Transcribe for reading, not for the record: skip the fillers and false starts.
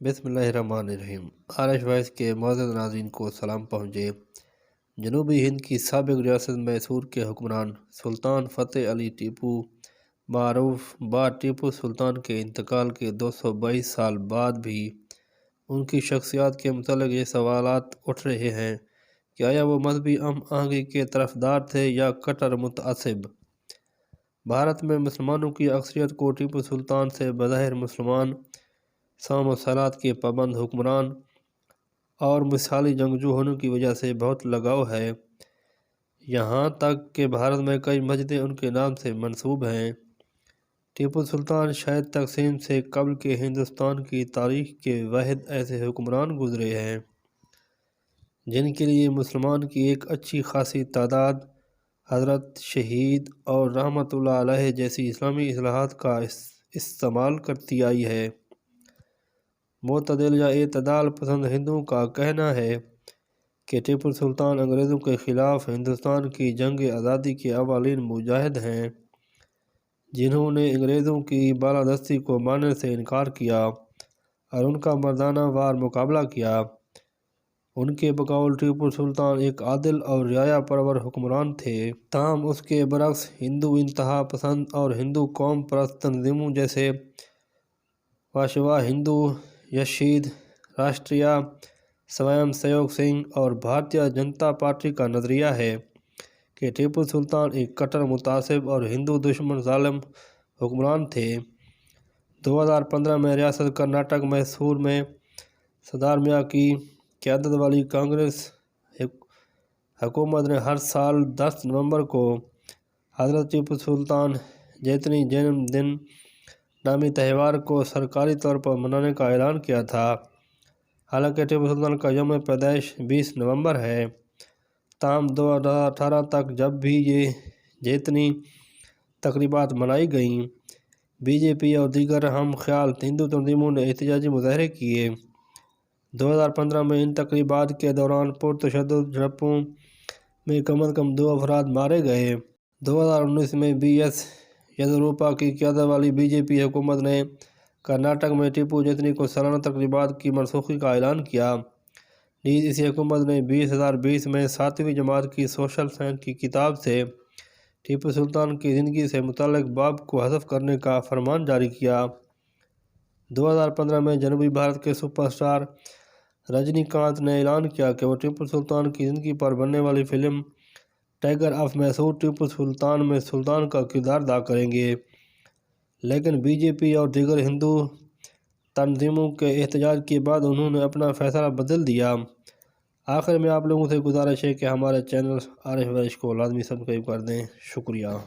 بسم اللہ الرحمن الرحیم۔ آرش وائس کے معزز ناظرین کو سلام پہنچے۔ جنوبی ہند کی سابق ریاست میسور کے حکمران سلطان فتح علی ٹیپو معروف بعد ٹیپو سلطان کے انتقال کے 222 سال بعد بھی ان کی شخصیات کے متعلق یہ سوالات اٹھ رہے ہیں کہ آیا وہ مذہبی ہم آہنگی کے طرفدار تھے یا کٹر متعصب۔ بھارت میں مسلمانوں کی اکثریت کو ٹیپو سلطان سے بظاہر مسلمان، صوم و صلات کے پابند حکمران اور مثالی جنگجو ہونے کی وجہ سے بہت لگاؤ ہے، یہاں تک کہ بھارت میں کئی مسجدیں ان کے نام سے منسوب ہیں۔ ٹیپو سلطان شاید تقسیم سے قبل کے ہندوستان کی تاریخ کے واحد ایسے حکمران گزرے ہیں جن کے لیے مسلمان کی ایک اچھی خاصی تعداد حضرت، شہید اور رحمت اللہ علیہ جیسی اسلامی اصطلاحات کا استعمال کرتی آئی ہے۔ معتدل یا اعتدال پسند ہندوؤں کا کہنا ہے کہ ٹیپو سلطان انگریزوں کے خلاف ہندوستان کی جنگ آزادی کے اولین مجاہد ہیں، جنہوں نے انگریزوں کی بالادستی کو ماننے سے انکار کیا اور ان کا مردانہ وار مقابلہ کیا۔ ان کے بقول ٹیپو سلطان ایک عادل اور رعایا پرور حکمران تھے، تاہم اس کے برعکس ہندو انتہا پسند اور ہندو قوم پرست تنظیموں جیسے وشوا ہندو یشید، راشٹریہ سویم سیوک سنگھ اور بھارتیہ جنتا پارٹی کا نظریہ ہے کہ ٹیپو سلطان ایک کٹر متعصب اور ہندو دشمن ظالم حکمران تھے۔ 2015 میں ریاست کرناٹک میسور میں سدارمیا کی قیادت والی کانگریس حکومت نے ہر سال 10 نومبر کو حضرت ٹیپو سلطان جینتی جنم دن نامی تہوار کو سرکاری طور پر منانے کا اعلان کیا تھا۔ حالانکہ ٹیپو سلطان کا یوم پیدائش 20 نومبر ہے، تاہم 2018 تک جب بھی یہ جینتی تقریبات منائی گئیں، بی جے پی اور دیگر ہم خیال ہندو تنظیموں نے احتجاجی مظاہرے کیے۔ 2015 میں ان تقریبات کے دوران پرتشدد جھڑپوں میں کم از کم 2 افراد مارے گئے۔ 2019 میں بی ایس یدیورپا کی قیادت والی بی جے پی حکومت نے کرناٹک میں ٹیپو جینتی کو سالانہ تقریبات کی منسوخی کا اعلان کیا۔ نیز اسی حکومت نے 2020 میں 7ویں جماعت کی سوشل سائنس کی کتاب سے ٹیپو سلطان کی زندگی سے متعلق باب کو حذف کرنے کا فرمان جاری کیا۔ 2015 میں جنوبی بھارت کے سپر اسٹار رجنی کانت نے اعلان کیا کہ وہ ٹیپو سلطان کی زندگی پر بننے والی film Tiger of Mysore Tipu Sultan میں سلطان کا کردار ادا کریں گے، لیکن بی جے پی اور دیگر ہندو تنظیموں کے احتجاج کے بعد انہوں نے اپنا فیصلہ بدل دیا۔ آخر میں آپ لوگوں سے گزارش ہے کہ ہمارے چینل آرش وائس کو لازمی سبسکرائب کر دیں۔ شکریہ۔